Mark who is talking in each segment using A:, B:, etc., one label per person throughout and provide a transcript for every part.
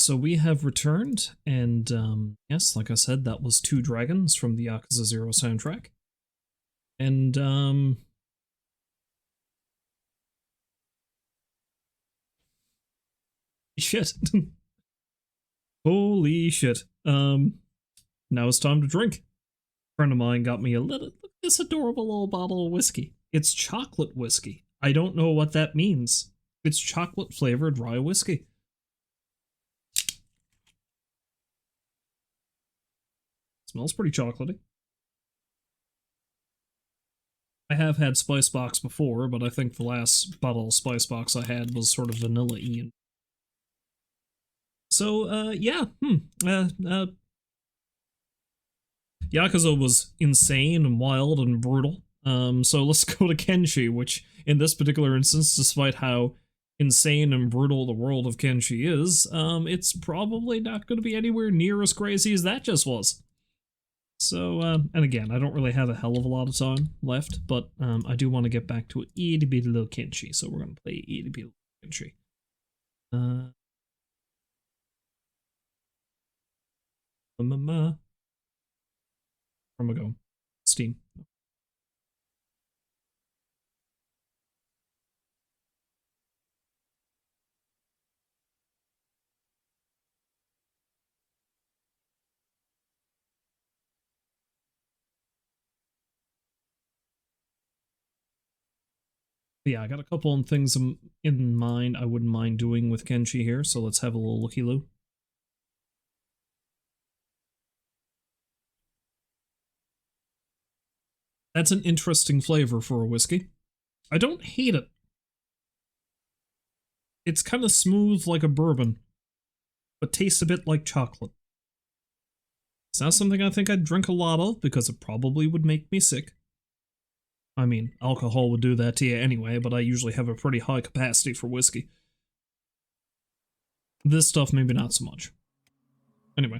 A: so we have returned, and yes, like I said, that was 2 dragons from the Yakuza 0 soundtrack. And shit. Holy shit. Now it's time to drink. A friend of mine got me this adorable little bottle of whiskey. It's chocolate whiskey. I don't know what that means. It's chocolate flavored rye whiskey. Smells pretty chocolatey. I have had Spice Box before, but I think the last bottle of Spice Box I had was sort of vanilla-y. So, yeah, Yakuza was insane and wild and brutal. So let's go to Kenshi, which, in this particular instance, despite how insane and brutal the world of Kenshi is, it's probably not going to be anywhere near as crazy as that just was. So, and again, I don't really have a hell of a lot of time left, but I do want to get back to itty bitty little Kenshi, so we're going to play itty bitty little Kenshi. Where am I going? Steam. Yeah, I got a couple of things in mind I wouldn't mind doing with Kenshi here, so let's have a little looky-loo. That's an interesting flavor for a whiskey. I don't hate it. It's kind of smooth like a bourbon, but tastes a bit like chocolate. It's not something I think I'd drink a lot of, because it probably would make me sick. I mean, alcohol would do that to you anyway, but I usually have a pretty high capacity for whiskey. This stuff, maybe not so much. Anyway,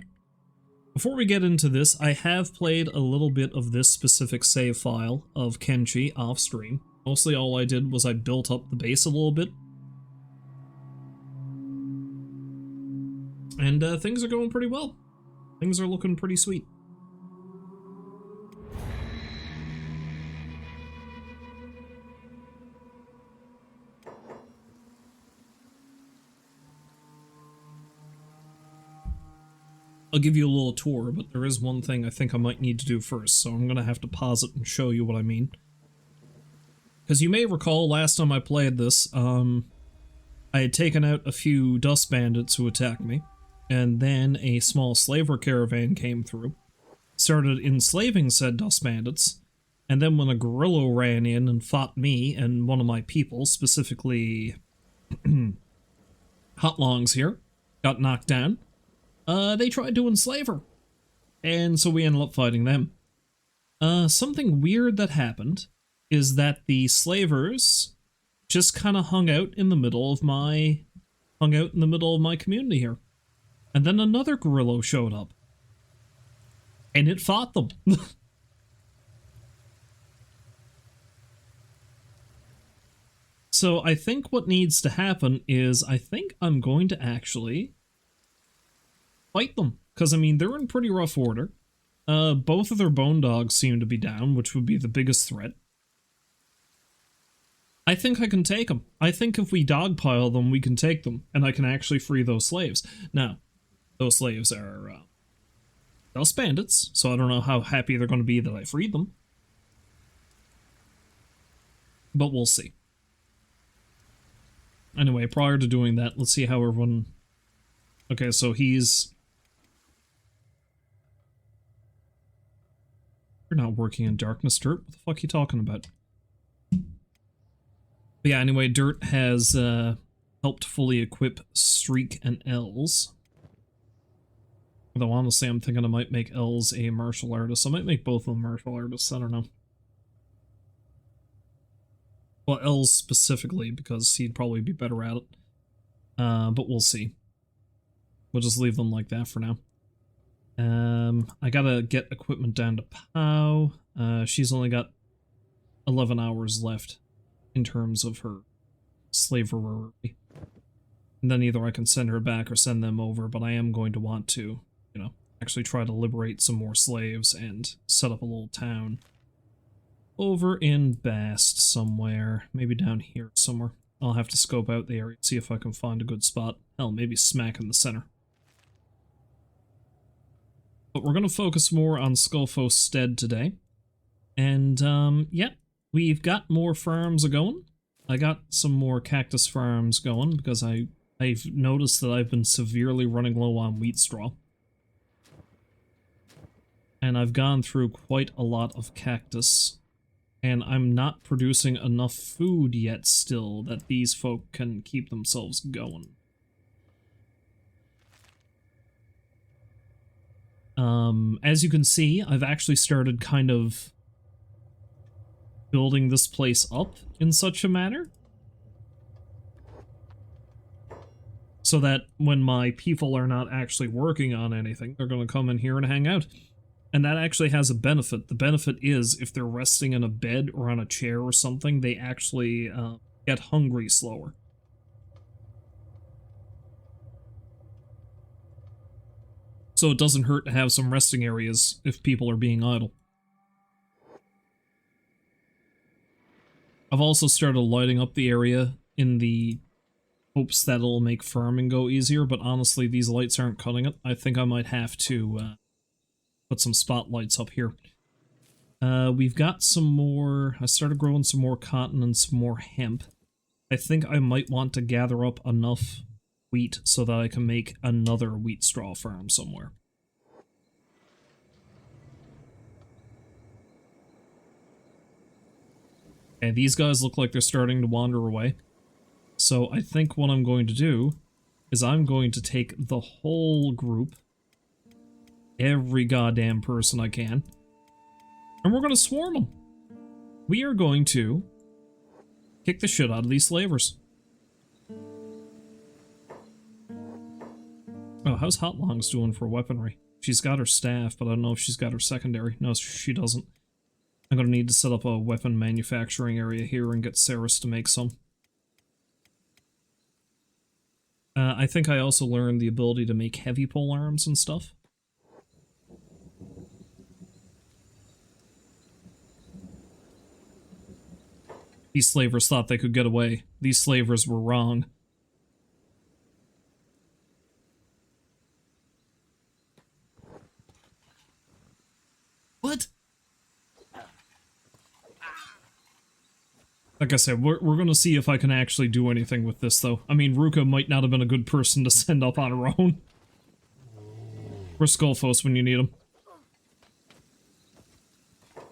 A: before we get into this, I have played a little bit of this specific save file of Kenshi off stream. Mostly all I did was I built up the base a little bit. And things are going pretty well. Things are looking pretty sweet. I'll give you a little tour, but there is one thing I think I might need to do first, so I'm going to have to pause it and show you what I mean. Because you may recall last time I played this, I had taken out a few dust bandits who attacked me, and then a small slaver caravan came through, started enslaving said dust bandits, and then when a gorilla ran in and fought me and one of my people, specifically Hotlongs here, got knocked down, they tried to enslave her, and so we ended up fighting them. Something weird that happened is that the slavers just kind of hung out in the middle of my community here. And then another gorilla showed up. And it fought them. So I think what needs to happen is I think I'm going to actually fight them. Because, I mean, they're in pretty rough order. Both of their bone dogs seem to be down, which would be the biggest threat. I think I can take them. I think if we dogpile them, we can take them, and I can actually free those slaves. Now, those slaves are dust bandits, so I don't know how happy they're going to be that I freed them. But we'll see. Anyway, prior to doing that, let's see how everyone... Okay, so he's... You're not working in darkness, Dirt. What the fuck are you talking about? But yeah, anyway, Dirt has helped fully equip Streak and Els. Although honestly, I'm thinking I might make Els a martial artist. I might make both of them martial artists, I don't know. Well, Els specifically, because he'd probably be better at it. But we'll see. We'll just leave them like that for now. I gotta get equipment down to Pow. She's only got 11 hours left in terms of her slavery. And then either I can send her back or send them over, but I am going to want to, you know, actually try to liberate some more slaves and set up a little town over in Bast somewhere, maybe down here somewhere. I'll have to scope out the area, see if I can find a good spot. Hell, maybe smack in the center. But we're going to focus more on Skullfos Stead today. And, yeah, we've got more farms going. I got some more cactus farms going because I've noticed that I've been severely running low on wheat straw. And I've gone through quite a lot of cactus. And I'm not producing enough food yet still that these folk can keep themselves going. As you can see, I've actually started kind of building this place up in such a manner so that when my people are not actually working on anything, they're going to come in here and hang out. And that actually has a benefit. The benefit is if they're resting in a bed or on a chair or something, they actually get hungry slower. So it doesn't hurt to have some resting areas if people are being idle. I've also started lighting up the area in the hopes that it'll make farming go easier, but honestly, these lights aren't cutting it. I think I might have to put some spotlights up here. We've got some more... I started growing some more cotton and some more hemp. I think I might want to gather up enough wheat so that I can make another wheat straw farm somewhere. And these guys look like they're starting to wander away. So I think what I'm going to do is I'm going to take the whole group, every goddamn person I can, and we're going to swarm them. We are going to kick the shit out of these slavers. Oh, how's Hot Longs doing for weaponry? She's got her staff, but I don't know if she's got her secondary. No, she doesn't. I'm going to need to set up a weapon manufacturing area here and get Saris to make some. I think I also learned the ability to make heavy pole arms and stuff. These slavers thought they could get away. These slavers were wrong. What? Like I said, we're going to see if I can actually do anything with this, though. I mean, Ruka might not have been a good person to send up on her own. Where's Skullfos when you need him?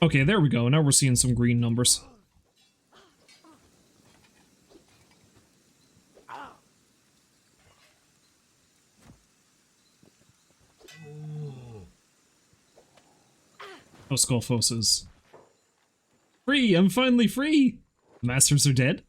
A: Okay, there we go. Now we're seeing some green numbers. Oh, Skullfos is free! I'm finally free! The masters are dead?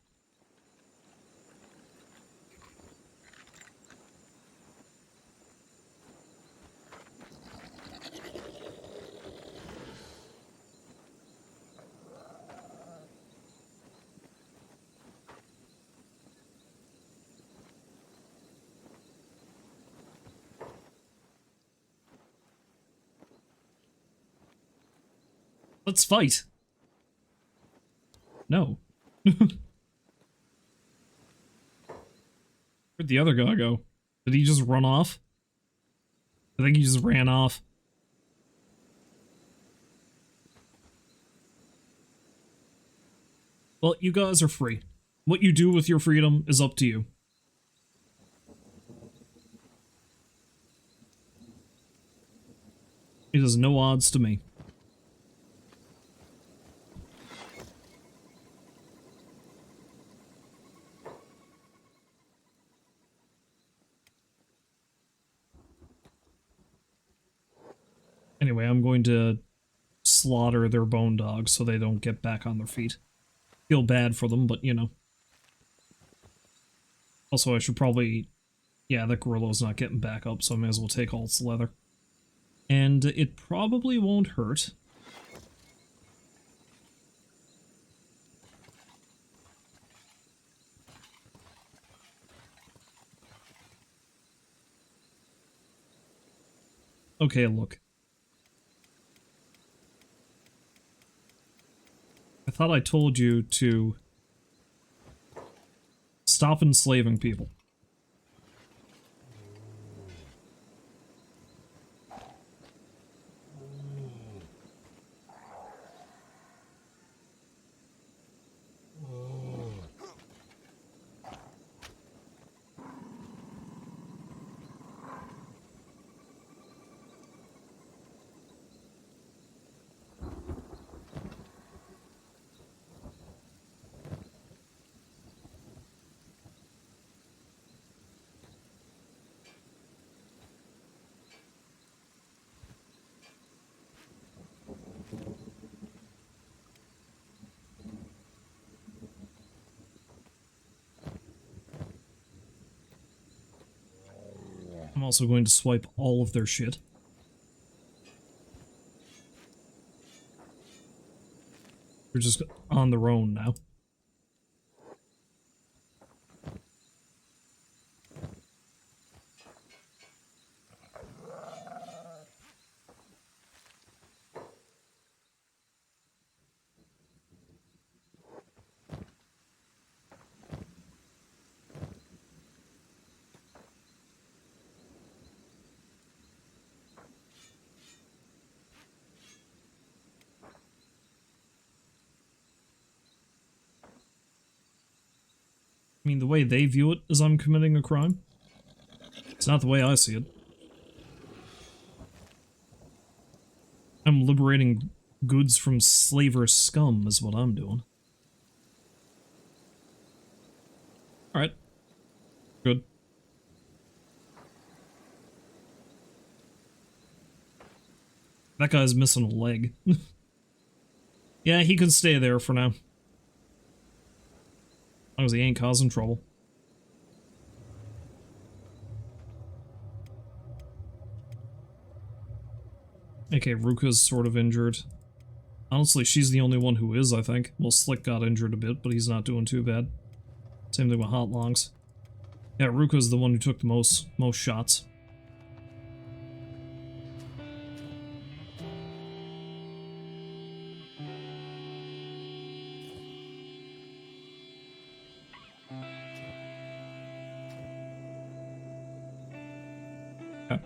A: Let's fight! No. Where'd the other guy go? Did he just run off? I think he just ran off. Well, you guys are free. What you do with your freedom is up to you. It is no odds to me. Anyway, I'm going to slaughter their bone dogs so they don't get back on their feet. Feel bad for them, but you know. Also, I should probably... Yeah, that gorilla's not getting back up, so I may as well take all its leather. And it probably won't hurt. Okay, look. I thought I told you to stop enslaving people. I'm also going to swipe all of their shit. They're just on their own now. I mean, the way they view it is I'm committing a crime. It's not the way I see it. I'm liberating goods from slaver scum is what I'm doing. Alright. Good. That guy's missing a leg. Yeah, he can stay there for now. As long as he ain't causing trouble. Okay, Ruka's sort of injured. Honestly, she's the only one who is, I think. Well, Slick got injured a bit, but he's not doing too bad. Same thing with Hot Longs. Yeah, Ruka's the one who took the most shots. Okay.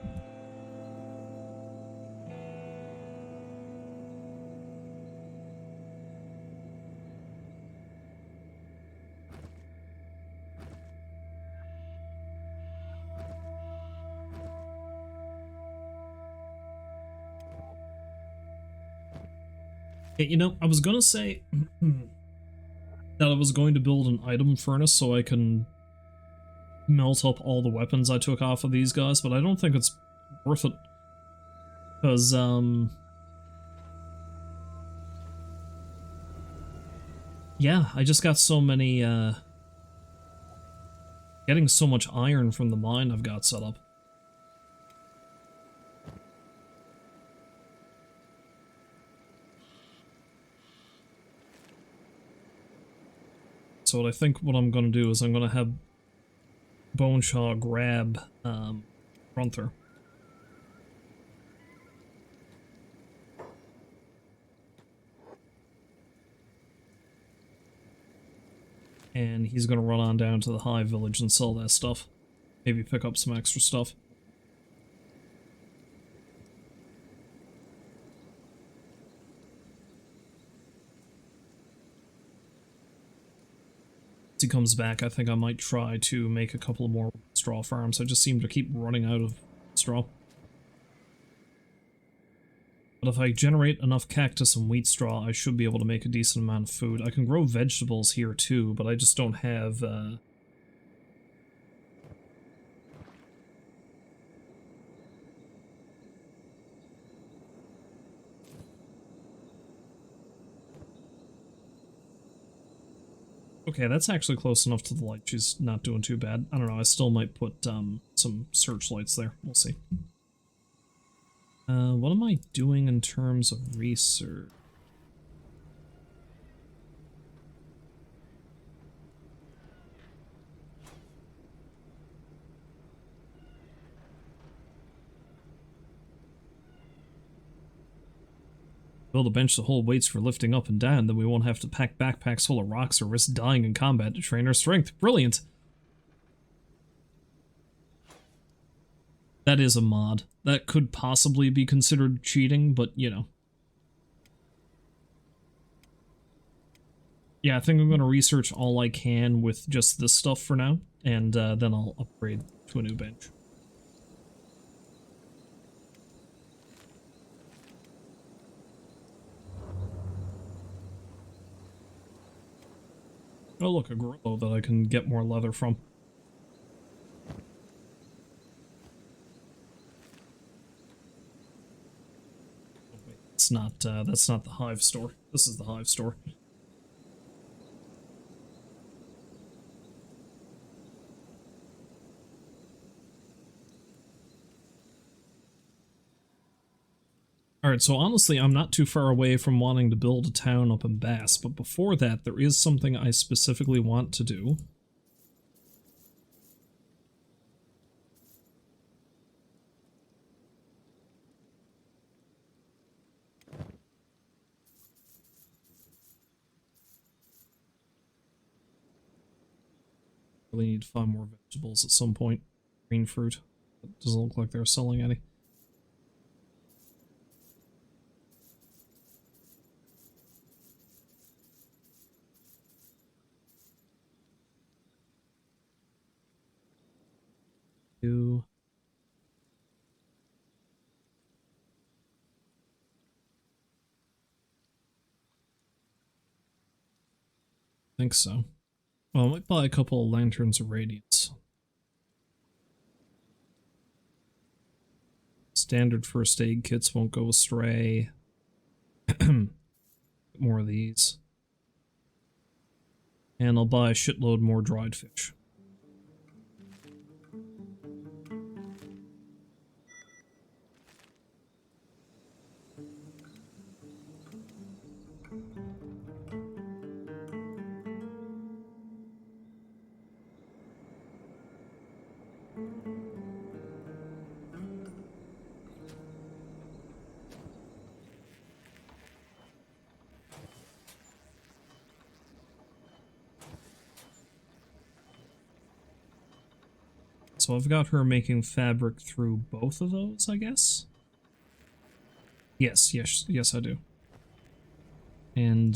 A: Yeah, you know, I was gonna say that I was going to build an item furnace so I can melt up all the weapons I took off of these guys, but I don't think it's worth it. Because, yeah, I just got so many, getting so much iron from the mine I've got set up. So what I think what I'm going to do is I'm going to have BoneShaw grab Grunther. And he's going to run on down to the High Village and sell that stuff. Maybe pick up some extra stuff. As he comes back, I think I might try to make a couple more straw farms. I just seem to keep running out of straw. But if I generate enough cactus and wheat straw, I should be able to make a decent amount of food. I can grow vegetables here too, but I just don't have, Okay, that's actually close enough to the light. She's not doing too bad. I don't know, I still might put, some searchlights there. We'll see. What am I doing in terms of research? Build a bench to hold weights for lifting up and down, then we won't have to pack backpacks full of rocks or risk dying in combat to train our strength. Brilliant! That is a mod. That could possibly be considered cheating, but, you know. Yeah, I think I'm going to research all I can with just this stuff for now, and then I'll upgrade to a new bench. Oh look, a grow that I can get more leather from. Oh, wait, that's not the hive store. This is the hive store. Alright, so honestly, I'm not too far away from wanting to build a town up in Bass, but before that, there is something I specifically want to do. Really need to find more vegetables at some point. Green fruit. It doesn't look like they're selling any. I think so. Well, I might buy a couple of lanterns of radiance. Standard first aid kits won't go astray. More of these. And I'll buy a shitload more dried fish. So I've got her making fabric through both of those, I guess? Yes, I do. And,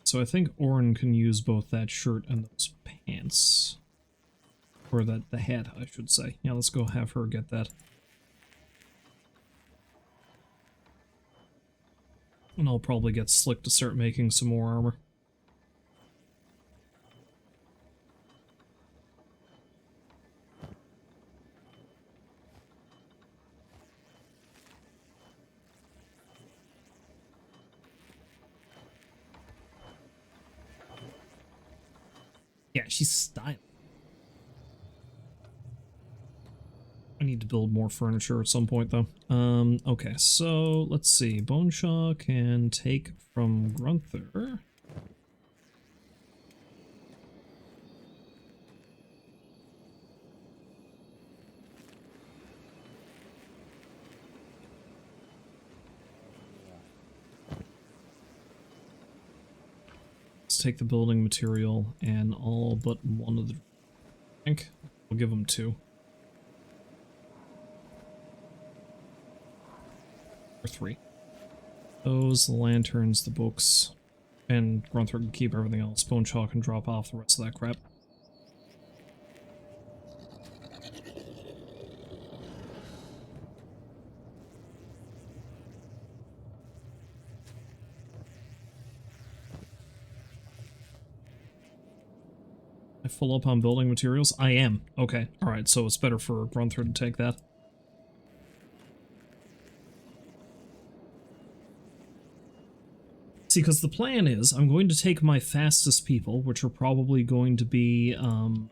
A: so I think Orin can use both that shirt and those pants. Or the hat, I should say. Yeah, let's go have her get that. And I'll probably get Slick to start making some more armor. Yeah, she's stylish. I need to build more furniture at some point, though. Okay, so let's see. BoneShaw can take from Grunther. Let's take the building material and all but one of the... I think we'll give them two. Or three. Those, the lanterns, the books, and Grunther can keep everything else. BoneShaw can drop off the rest of that crap. I full up on building materials? I am. Okay, alright, so it's better for Grunther to take that. See, because the plan is, I'm going to take my fastest people, which are probably going to be, all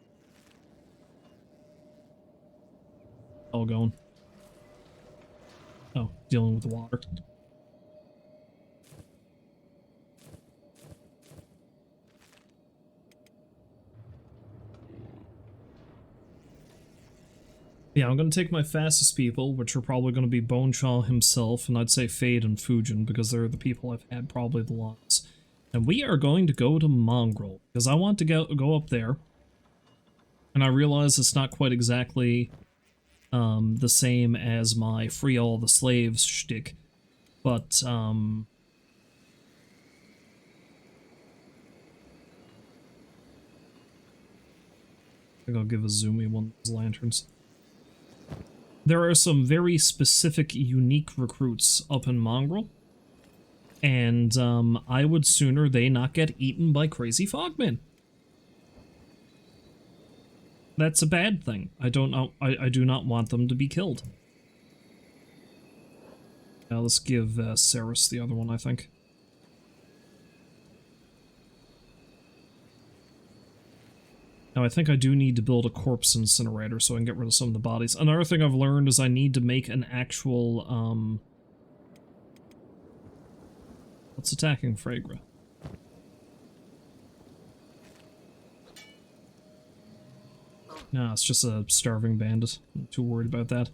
A: going. Oh, dealing with the water. Yeah, I'm going to take my fastest people, which are probably going to be BoneShaw himself, and I'd say Fade and Fujin, because they're the people I've had probably the longest. And we are going to go to Mongrel, because I want to go up there, and I realize it's not quite exactly the same as my free all the slaves shtick, but I think I'll give Azumi one of those lanterns. There are some very specific, unique recruits up in Mongrel, and I would sooner they not get eaten by crazy fogmen. That's a bad thing. I don't know. I do not want them to be killed. Now let's give Saris the other one, I think. Now, I think I do need to build a corpse incinerator so I can get rid of some of the bodies. Another thing I've learned is I need to make an actual, what's attacking Fragra? No, it's just a starving bandit. I'm not too worried about that.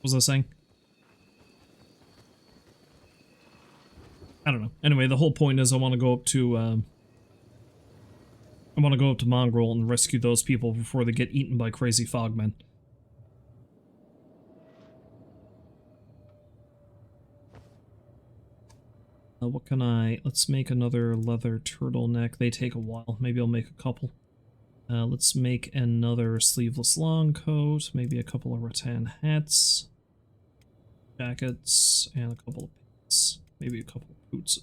A: What was I saying? I don't know. Anyway, the whole point is I want to go up to Mongrel and rescue those people before they get eaten by crazy fogmen. What can let's make another leather turtleneck. They take a while. Maybe I'll make a couple. Let's make another sleeveless long coat, maybe a couple of rattan hats, jackets, and a couple of pants. Maybe a couple of boots.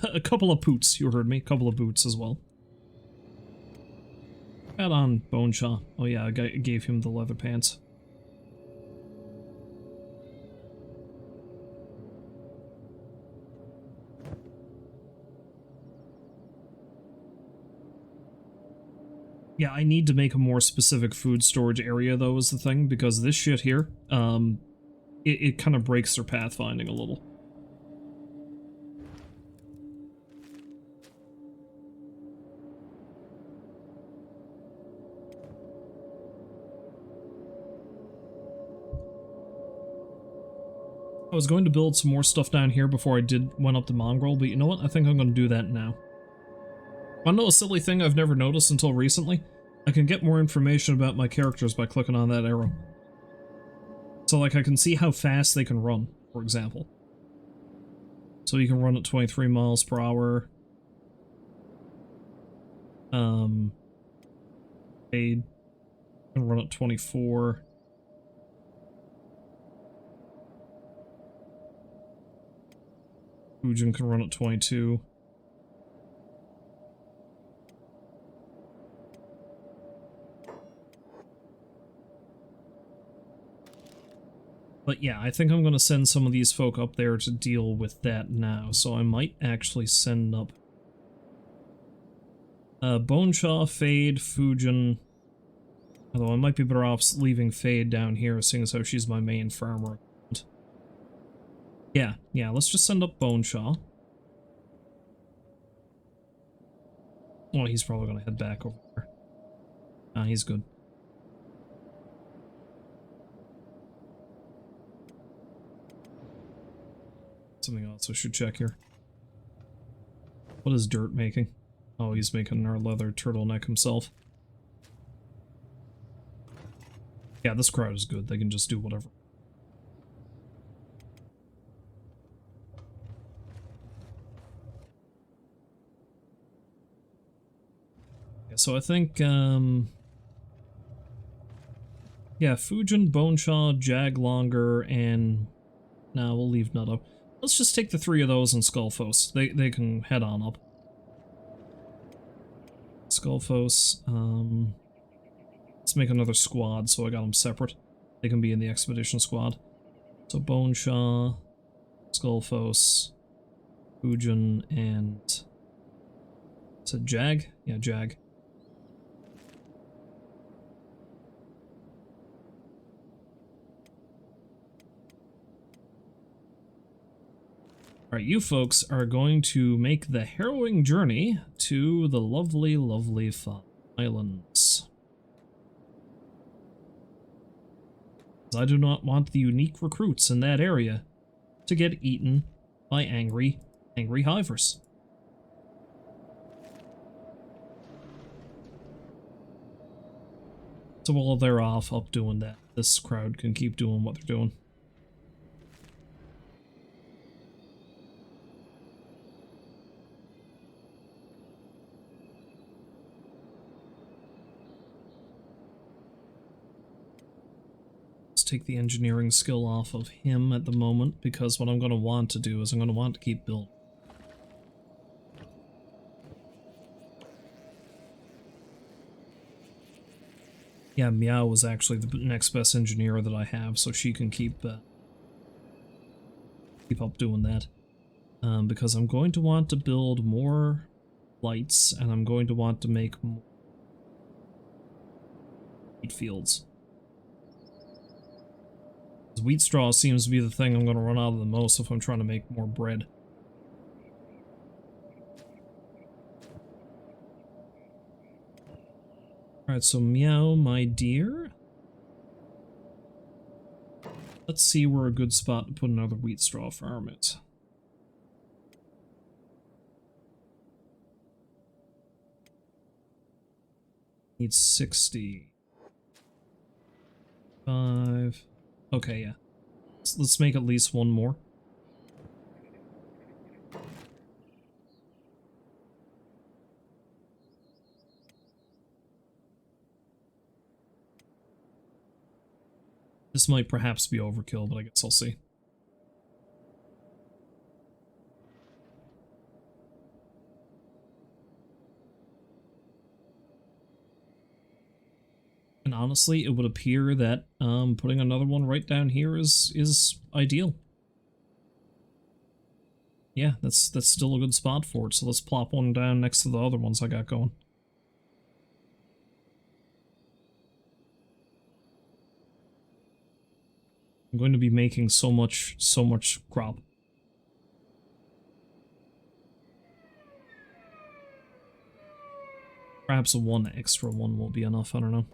A: A couple of boots, you heard me. A couple of boots as well. Add on BoneShaw. Oh yeah, I gave him the leather pants. Yeah, I need to make a more specific food storage area, though, is the thing, because this shit here, it kind of breaks their pathfinding a little. I was going to build some more stuff down here before I went up to Mongrel, but you know what? I think I'm going to do that now. I know a silly thing I've never noticed until recently. I can get more information about my characters by clicking on that arrow. So, like, I can see how fast they can run, for example. So you can run at 23 miles per hour. Fade can run at 24. Fujin can run at 22. But yeah, I think I'm going to send some of these folk up there to deal with that now. So I might actually send up BoneShaw, Fade, Fujin. Although I might be better off leaving Fade down here, seeing as how she's my main farmer. Yeah, let's just send up BoneShaw. Well, he's probably going to head back over there. Nah, he's good. Something else I should check here. What is Dirt making? Oh, he's making our leather turtleneck himself. Yeah, this crowd is good. They can just do whatever. Yeah, so I think, yeah, Fujin, BoneShaw, Jaglonger, and... Nah, we'll leave Nutto. Let's just take the three of those and Skullfos. They can head on up. Skullfos, let's make another squad, so I got them separate. They can be in the expedition squad. So BoneShaw, Skullfos, Fujin, and It's a Jag? Yeah, Jag. Alright, you folks are going to make the harrowing journey to the lovely, lovely Five Islands. I do not want the unique recruits in that area to get eaten by angry hivers. So while they're off up doing that, this crowd can keep doing what they're doing. Take the engineering skill off of him at the moment, because what I'm going to want to do is I'm going to want to keep building. Yeah, Meow was actually the next best engineer that I have, so she can keep up doing that. Because I'm going to want to build more lights, and I'm going to want to make more wheat fields. Wheat straw seems to be the thing I'm going to run out of the most if I'm trying to make more bread. Alright, so Meow, my dear. Let's see where a good spot to put another wheat straw farm is. Needs 60. 5. Okay, yeah. Let's make at least one more. This might perhaps be overkill, but I guess I'll see. And honestly, it would appear that putting another one right down here is ideal. Yeah, that's still a good spot for it, so let's plop one down next to the other ones I got going. I'm going to be making so much crop. Perhaps one extra one will be enough, I don't know.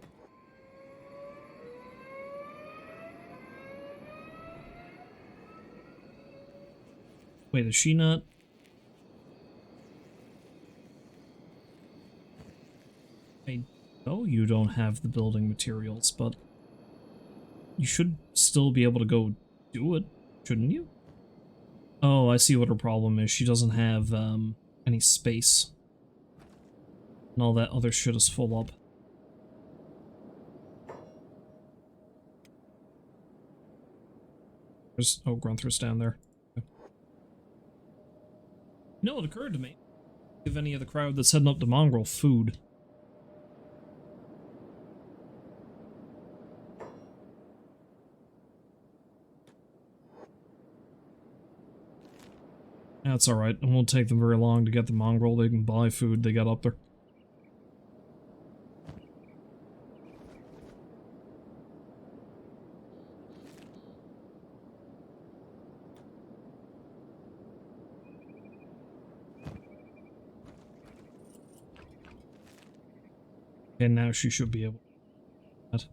A: Wait, is she not? I know you don't have the building materials, but you should still be able to go do it, shouldn't you? Oh, I see what her problem is. She doesn't have any space. And all that other shit is full up. There's, oh, Grunther's down there. Okay. You know, it occurred to me. Give any of the crowd that's heading up to Mongrel food. That's alright. It won't take them very long to get the Mongrel. They can buy food they got up there. And now she should be able to do that.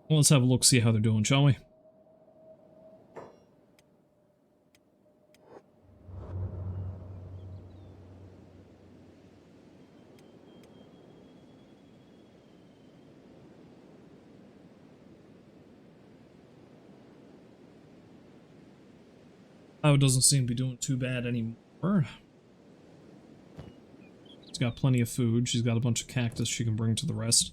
A: Well, let's have a look, see how they're doing, shall we? Oh, it doesn't seem to be doing too bad anymore. She's got plenty of food. She's got a bunch of cactus she can bring to the rest.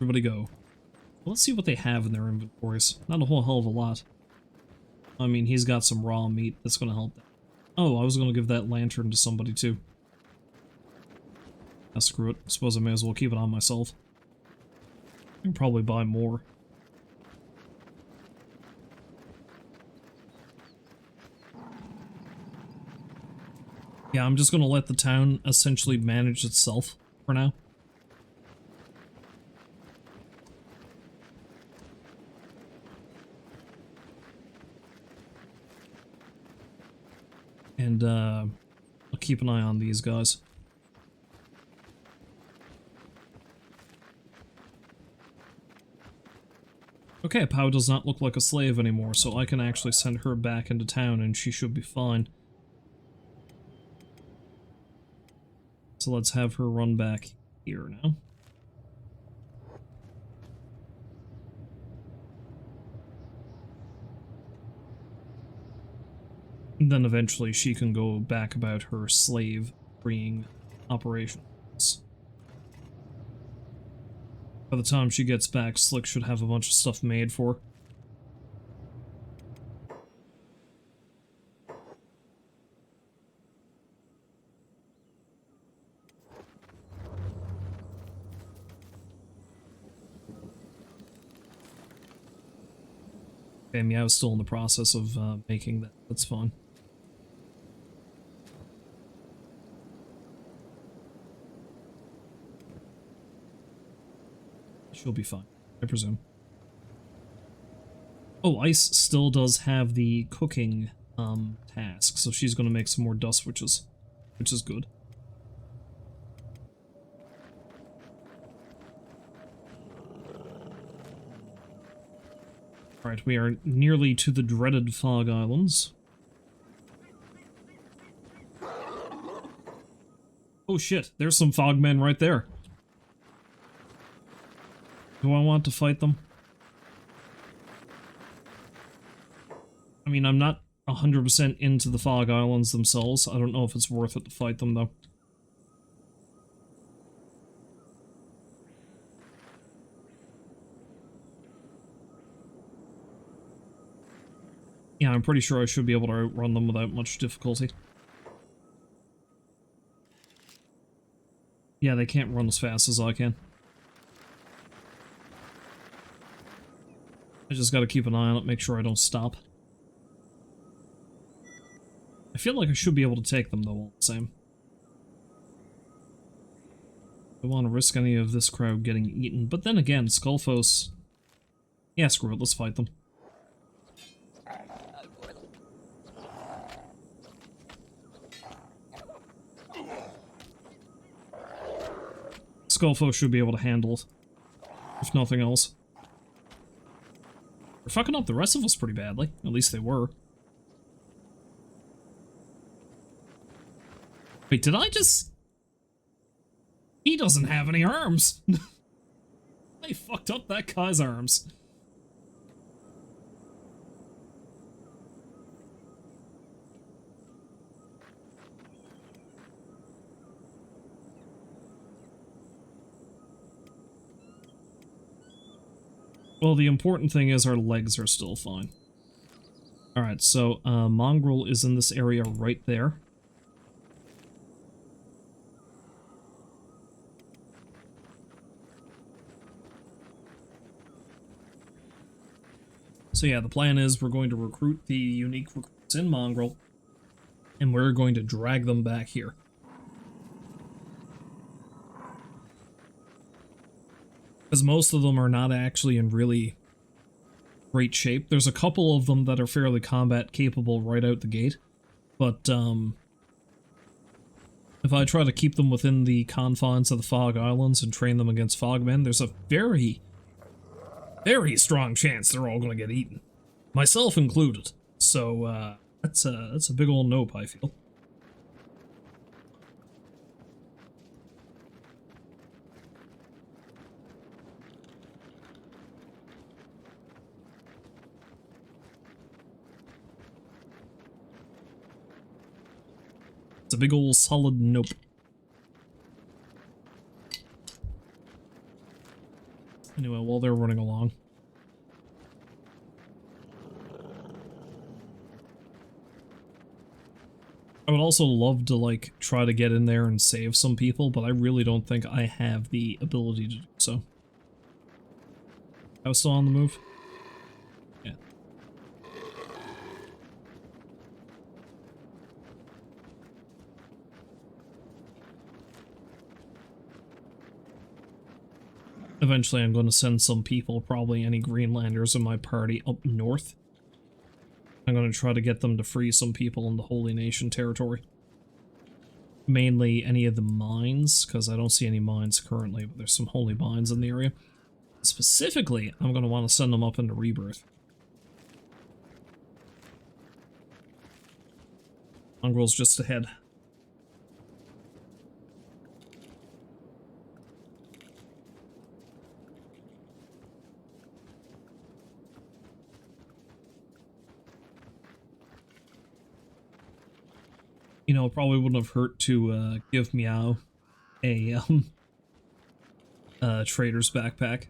A: Everybody go. Let's see what they have in their inventories. Not a whole hell of a lot. I mean, he's got some raw meat that's going to help them. Oh, I was going to give that lantern to somebody too. Ah, screw it. I suppose I may as well keep it on myself. I can probably buy more. Yeah, I'm just going to let the town essentially manage itself for now. And, I'll keep an eye on these guys. Okay, Pau does not look like a slave anymore, so I can actually send her back into town and she should be fine. So let's have her run back here now. And then eventually she can go back about her slave freeing operations. By the time she gets back, Slick should have a bunch of stuff made for her. Okay, Meow's still in the process of making that. That's fine. She'll be fine, I presume. Oh, Ice still does have the cooking task, so she's going to make some more dust witches, which is good. Alright, we are nearly to the dreaded Fog Islands. Oh shit, there's some fogmen right there. Do I want to fight them? I mean, I'm not 100% into the Fog Islands themselves. I don't know if it's worth it to fight them, though. Yeah, I'm pretty sure I should be able to outrun them without much difficulty. Yeah, they can't run as fast as I can. I just gotta keep an eye on it, make sure I don't stop. I feel like I should be able to take them, though, all the same. I don't want to risk any of this crowd getting eaten. But then again, Skullfos... Yeah, screw it, let's fight them. Skullfos should be able to handle it, if nothing else. They're fucking up the rest of us pretty badly. At least they were. Wait, did I just... He doesn't have any arms! They fucked up that guy's arms. Well, the important thing is our legs are still fine. Alright, so Mongrel is in this area right there. So yeah, the plan is we're going to recruit the unique recruits in Mongrel, and we're going to drag them back here. Because most of them are not actually in really great shape. There's a couple of them that are fairly combat capable right out the gate, but if I try to keep them within the confines of the Fog Islands and train them against Fogmen, there's a very strong chance they're all going to get eaten. Myself included. So, that's a big old nope, I feel. It's a big old solid nope. Anyway, while they're running along. I would also love to, like, try to get in there and save some people, but I really don't think I have the ability to do so. I was still on the move? Yeah. Eventually I'm going to send some people, probably any Greenlanders in my party, up north. I'm going to try to get them to free some people in the Holy Nation territory. Mainly any of the mines, because I don't see any mines currently, but there's some holy mines in the area. Specifically, I'm going to want to send them up into Rebirth. Mongrel's just ahead. You know, it probably wouldn't have hurt to give Meow a trader's backpack.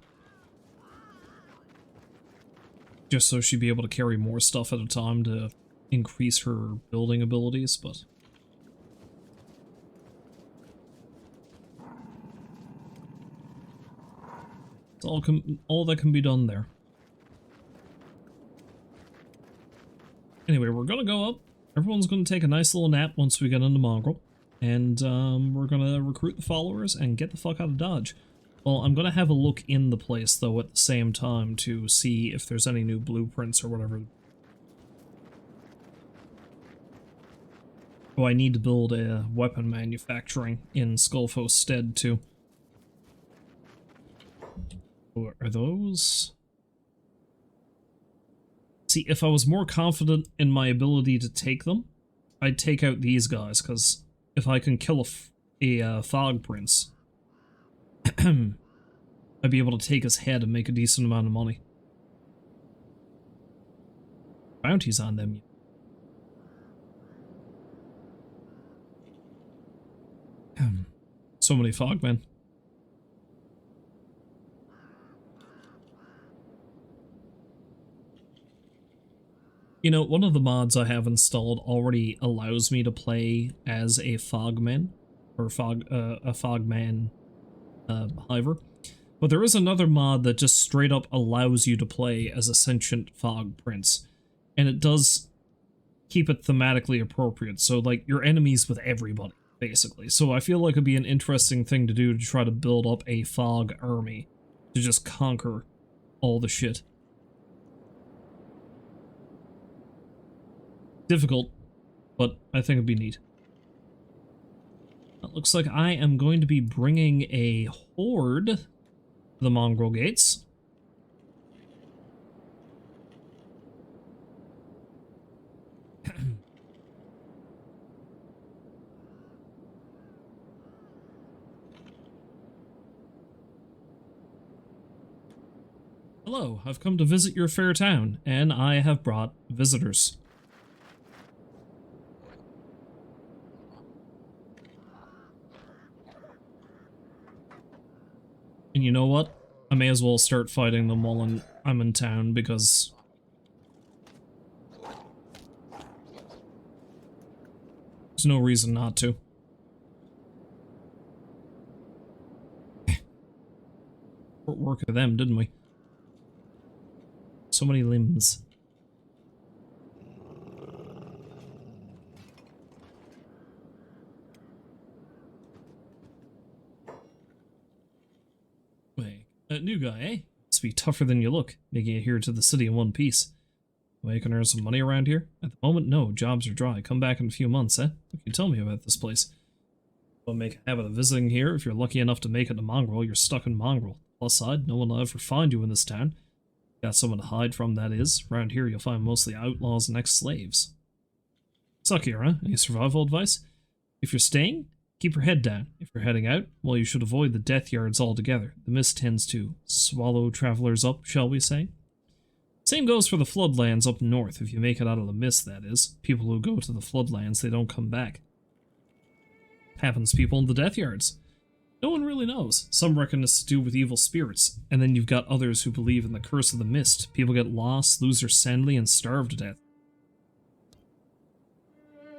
A: Just so she'd be able to carry more stuff at a time to increase her building abilities, but... It's all that can be done there. Anyway, we're gonna go up. Everyone's going to take a nice little nap once we get into Mongrel, and we're going to recruit the followers and get the fuck out of Dodge. Well, I'm going to have a look in the place, though, at the same time to see if there's any new blueprints or whatever. Oh, I need to build a weapon manufacturing in Skullfo's stead, too. What are those? See, if I was more confident in my ability to take them, I'd take out these guys, because if I can kill a Fog Prince, I'd be able to take his head and make a decent amount of money. Bounties on them. So many Fogmen. You know, one of the mods I have installed already allows me to play as a Fogman, or a Fogman Hiver. But there is another mod that just straight up allows you to play as a sentient Fog Prince. And it does keep it thematically appropriate, so like you're enemies with everybody, basically. So I feel like it'd be an interesting thing to do to try to build up a Fog army to just conquer all the shit. Difficult, but I think it'd be neat. It looks like I am going to be bringing a horde to the Mongrel gates. Hello, I've come to visit your fair town, and I have brought visitors. And you know what? I may as well start fighting them while I'm in town, because... there's no reason not to. Work of them, didn't we? So many limbs. Wait, that new guy, eh? Must be tougher than you look, making it here to the city in one piece. Well, you can earn some money around here? At the moment, no. Jobs are dry. Come back in a few months, eh? What can you tell me about this place? Don't make a habit of visiting here. If you're lucky enough to make it to Mongrel, you're stuck in Mongrel. Plus side, no one will ever find you in this town. Got someone to hide from, that is. Around here, you'll find mostly outlaws and ex-slaves. Suck here, huh? Any survival advice? If you're staying, keep your head down. If you're heading out, well, you should avoid the death yards altogether. The mist tends to swallow travelers up, shall we say? Same goes for the floodlands up north, if you make it out of the mist, that is. People who go to the floodlands, they don't come back. Happens to people in the death yards. No one really knows. Some reckon it's to do with evil spirits, and then you've got others who believe in the curse of the mist. People get lost, lose their sanity, and starve to death.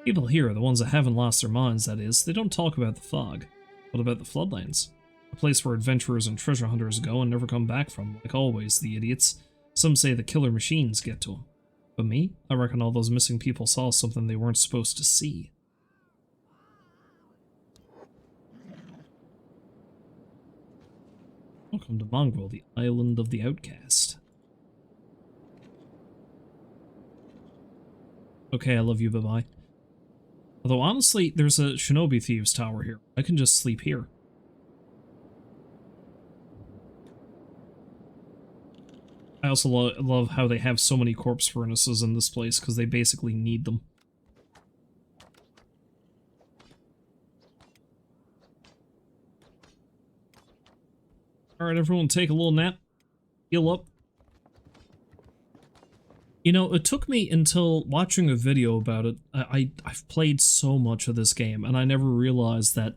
A: People here, the ones that haven't lost their minds, that is, they don't talk about the fog, but about the floodlands. A place where adventurers and treasure hunters go and never come back from, like always, the idiots. Some say the killer machines get to them. But me? I reckon all those missing people saw something they weren't supposed to see. Welcome to Mongrel, the island of the outcast. Okay, I love you, bye-bye. Although, honestly, there's a Shinobi Thieves Tower here. I can just sleep here. I also love how they have so many corpse furnaces in this place, because they basically need them. Alright, everyone, take a little nap. Heal up. You know, it took me until watching a video about it. I've played so much of this game, and I never realized that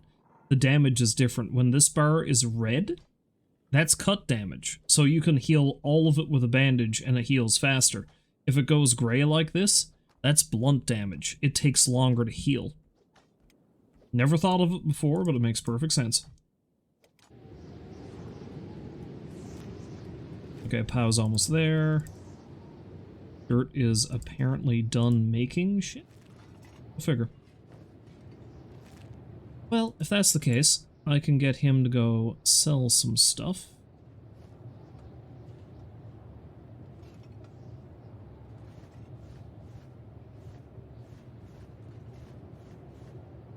A: the damage is different. When this bar is red, that's cut damage. So you can heal all of it with a bandage, and it heals faster. If it goes gray like this, that's blunt damage. It takes longer to heal. Never thought of it before, but it makes perfect sense. Okay, Pow's almost there. Dirt is apparently done making shit. I'll figure. Well, if that's the case, I can get him to go sell some stuff.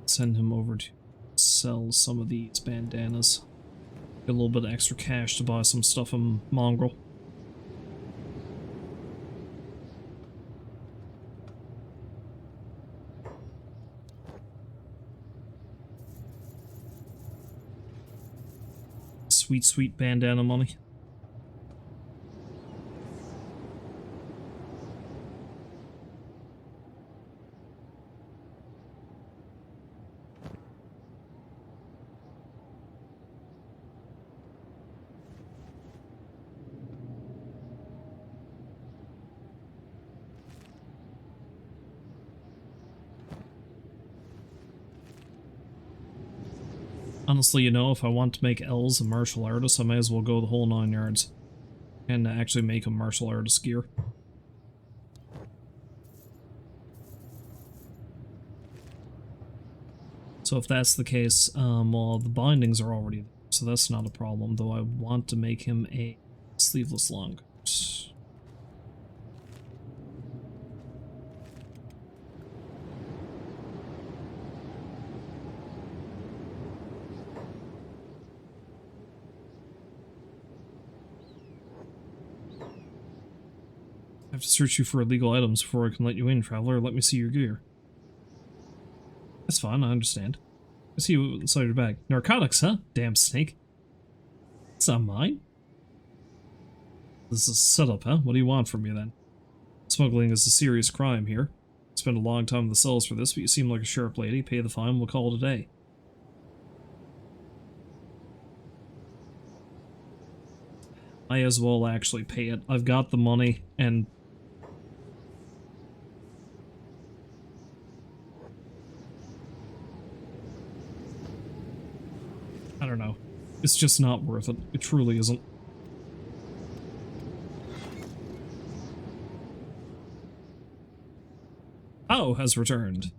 A: Send him over to sell some of these bandanas. Get a little bit of extra cash to buy some stuff from Mongrel. Sweet, sweet bandana money. Honestly, you know, if I want to make L's a martial artist, I may as well go the whole 9 yards. And actually make a martial artist gear. So if that's the case, well, the bindings are already there, so that's not a problem, though I want to make him a sleeveless long coat. I have to search you for illegal items before I can let you in, traveler. Let me see your gear. That's fine, I understand. I see you inside your bag. Narcotics, huh? Damn snake. It's not mine. This is a setup, huh? What do you want from me, then? Smuggling is a serious crime here. I spent a long time in the cells for this, but you seem like a sharp lady. Pay the fine, we'll call it a day. I as well actually pay it. I've got the money, and I don't know. It's just not worth it. It truly isn't. Oh, has returned.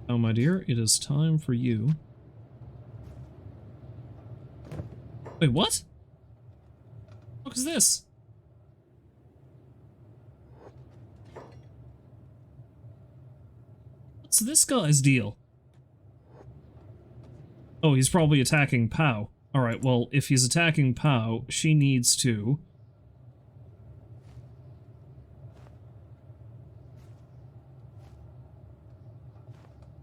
A: Oh, my dear, it is time for you. Wait, what? What is this? What's this guy's deal? Oh, he's probably attacking Pow. Alright, well, if he's attacking Pow, she needs to...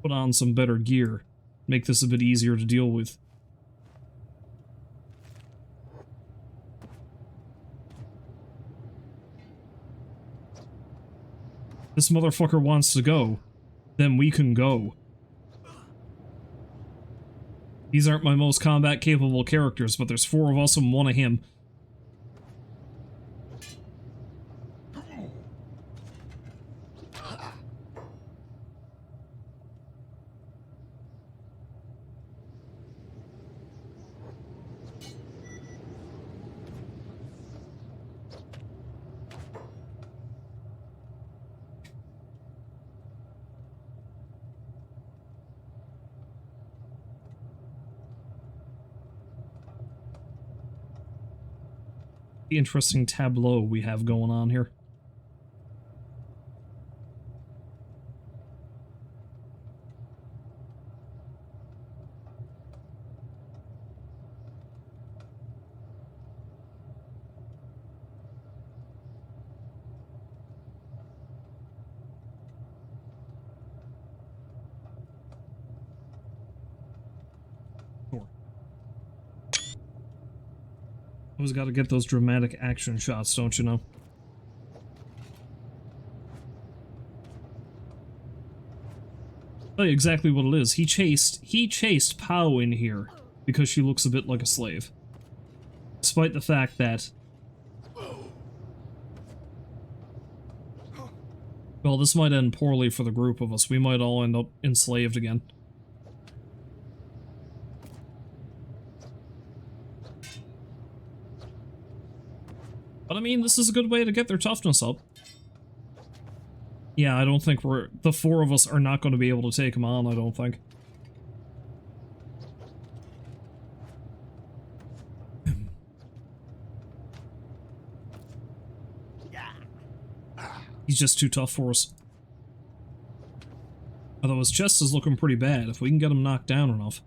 A: put on some better gear. Make this a bit easier to deal with. This motherfucker wants to go. then we can go. These aren't my most combat-capable characters, but there's 4 of us and 1 of him. The interesting tableau we have going on here. Always got to get those dramatic action shots, don't you know? I'll tell you exactly what it is. He chased Pow in here because she looks a bit like a slave. Despite the fact that... Well, this might end poorly for the group of us. We might all end up enslaved again. But I mean, this is a good way to get their toughness up. Yeah, I don't think the 4 of us are not going to be able to take him on, I don't think. He's just too tough for us. Although his chest is looking pretty bad, if we can get him knocked down enough.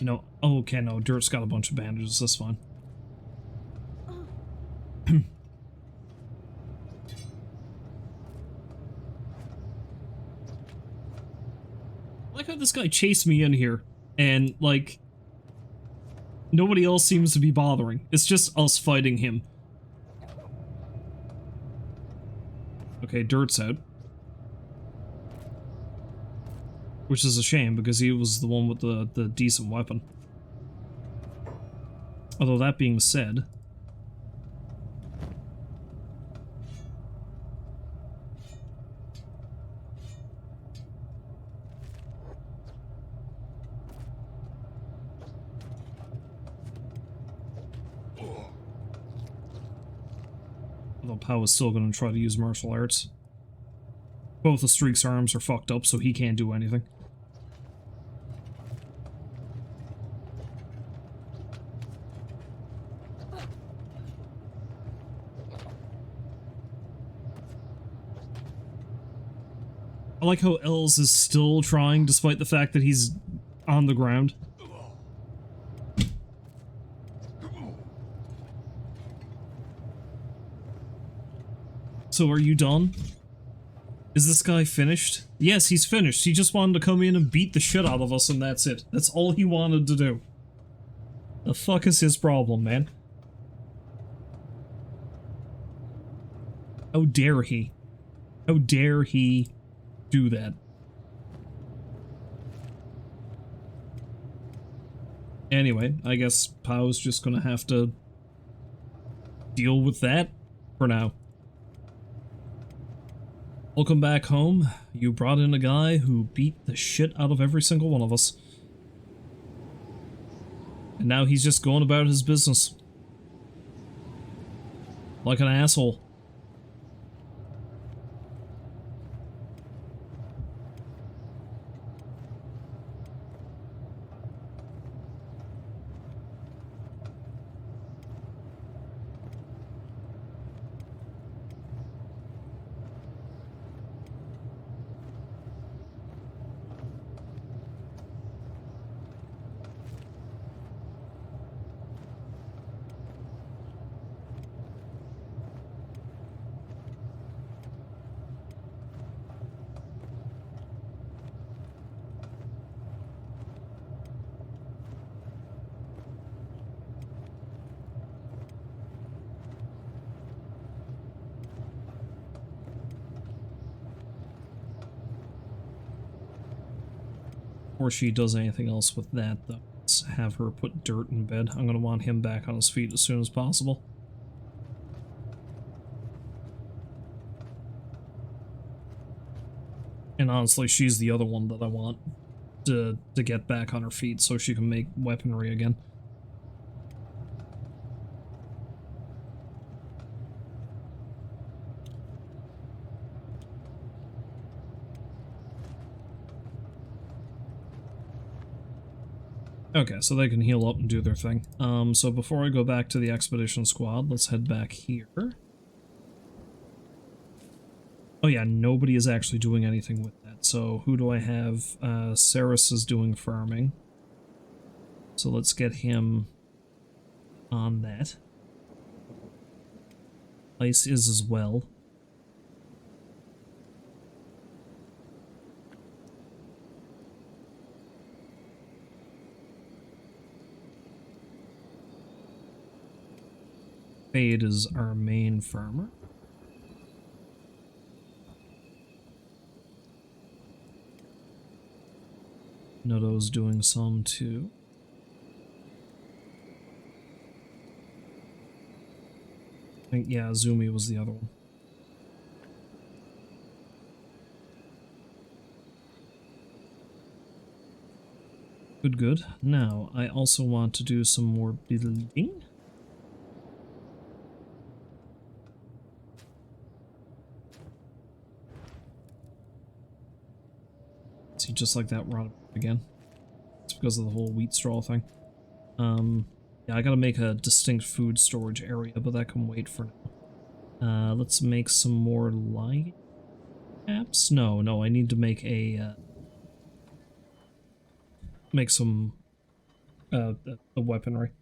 A: You know, oh, okay, no, Dirt's got a bunch of bandages, that's fine. I like how this guy chased me in here, and, like, nobody else seems to be bothering. It's just us fighting him. Okay, Dirt's out. Which is a shame, because he was the one with the decent weapon. Although, that being said... Although Pow is still going to try to use martial arts. Both the Streak's arms are fucked up, so he can't do anything. I like how Els is still trying, despite the fact that he's on the ground. So are you done? Is this guy finished? Yes, he's finished. He just wanted to come in and beat the shit out of us, and that's it. That's all he wanted to do. The fuck is his problem, man? How dare he? How dare he do that? Anyway, I guess Pow's just gonna have to deal with that for now. Welcome back home. You brought in a guy who beat the shit out of every single one of us. And now he's just going about his business. Like an asshole. Before she does anything else with that, though, let's have her put dirt in bed. I'm going to want him back on his feet as soon as possible. And honestly, she's the other one that I want to get back on her feet so she can make weaponry again. Okay, so they can heal up and do their thing. So before I go back to the expedition squad, let's head back here. Oh yeah, nobody is actually doing anything with that. So who do I have? Saris is doing farming. So let's get him on that. Ice is as well. Fade is our main farmer. Nodo's doing some too. I think, yeah, Zumi was the other one. Good, good. Now, I also want to do some more building. See, just like that, rot again. It's because of the whole wheat straw thing. Yeah, I gotta make a distinct food storage area, but that can wait for now. Let's make some more light apps. No, I need to make a make some the weaponry.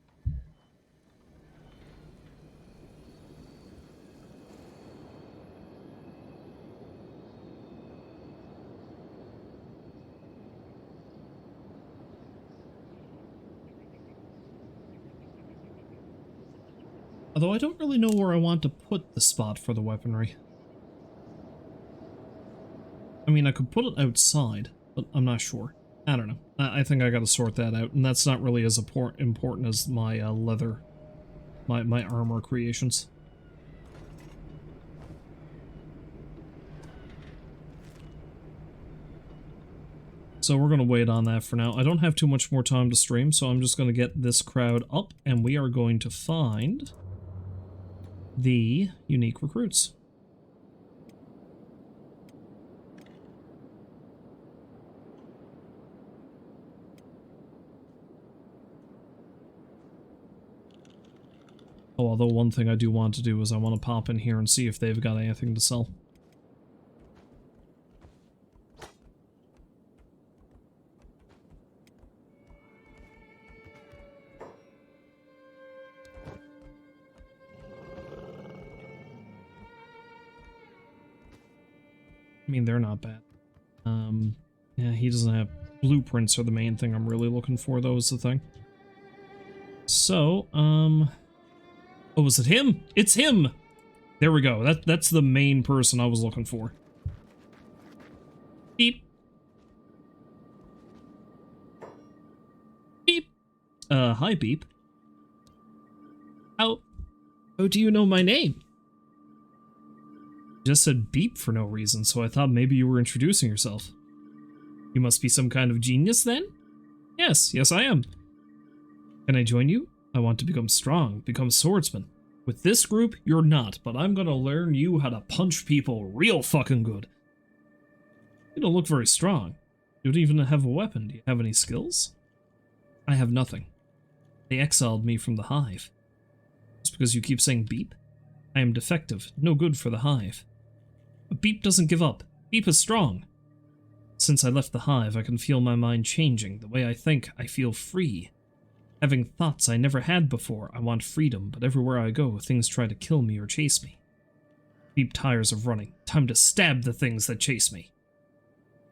A: Although I don't really know where I want to put the spot for the weaponry. I mean, I could put it outside, but I'm not sure. I don't know. I think I gotta sort that out, and that's not really as important as my leather, my armor creations. So we're gonna wait on that for now. I don't have too much more time to stream, so I'm just gonna get this crowd up, and we are going to find the unique recruits. Oh, although one thing I do want to do is I want to pop in here and see if they've got anything to sell. I mean, they're not bad. Yeah, he doesn't have blueprints are the main thing I'm really looking for, though, is the thing. So, oh, was it him? It's him! There we go. That's the main person I was looking for. Beep. Beep. Hi, Beep. How do you know my name? You just said beep for no reason, so I thought maybe you were introducing yourself. You must be some kind of genius, then? Yes, I am. Can I join you? I want to become strong, become swordsman. With this group, you're not, but I'm gonna learn you how to punch people real fucking good. You don't look very strong. You don't even have a weapon. Do you have any skills? I have nothing. They exiled me from the hive. Just because you keep saying beep? I am defective, no good for the hive. But Beep doesn't give up. Beep is strong. Since I left the hive, I can feel my mind changing. The way I think, I feel free. Having thoughts I never had before. I want freedom, but everywhere I go, things try to kill me or chase me. Beep tires of running. Time to stab the things that chase me.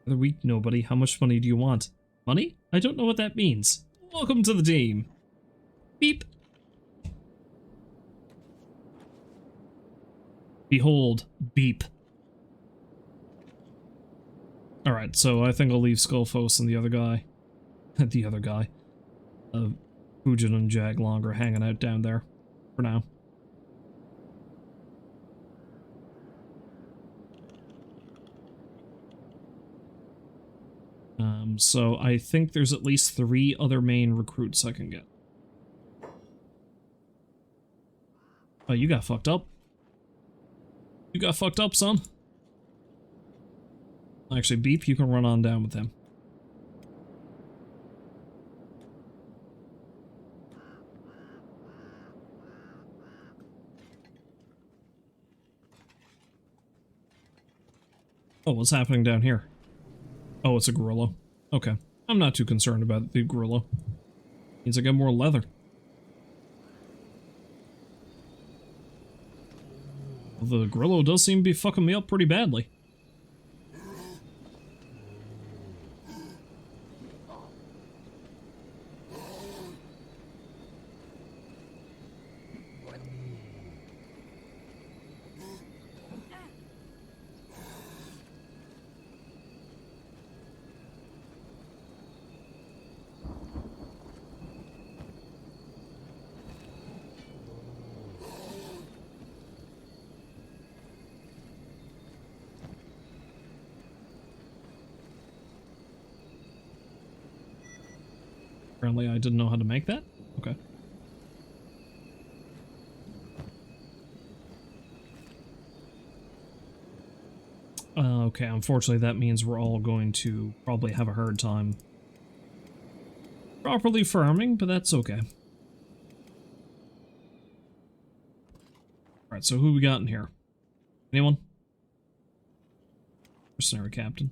A: Other week, nobody. How much money do you want? Money? I don't know what that means. Welcome to the team. Beep. Behold, Beep. Alright, so I think I'll leave Skullfos and the other guy. the other guy. Fujin and Jaglong are hanging out down there for now. So I think there's at least 3 other main recruits I can get. Oh, you got fucked up. You got fucked up, son. Actually, Beep, you can run on down with him. Oh, what's happening down here? Oh, it's a gorilla. Okay. I'm not too concerned about the gorilla. Means I get more leather. The gorilla does seem to be fucking me up pretty badly. Apparently I didn't know how to make that? Okay. Okay, unfortunately that means we're all going to probably have a hard time properly farming, but that's okay. Alright, so who we got in here? Anyone? Mercenary captain.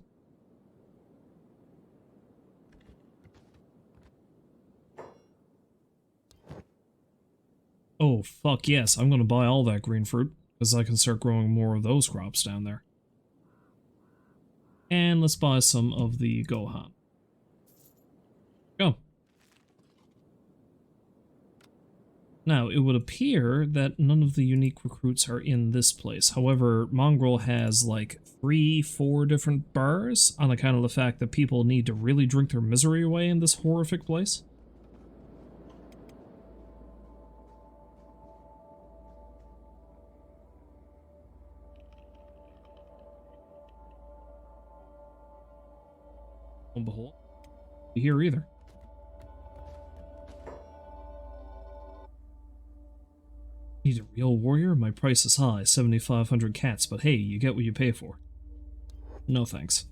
A: Oh, fuck yes, I'm gonna buy all that green fruit, because I can start growing more of those crops down there. And let's buy some of the Gohan. Go. Now, it would appear that none of the unique recruits are in this place. However, Mongrel has like 3-4 different bars on account of the fact that people need to really drink their misery away in this horrific place. And behold, you here either. Need a real warrior? My price is high, 7,500 cats, but hey, you get what you pay for. No thanks.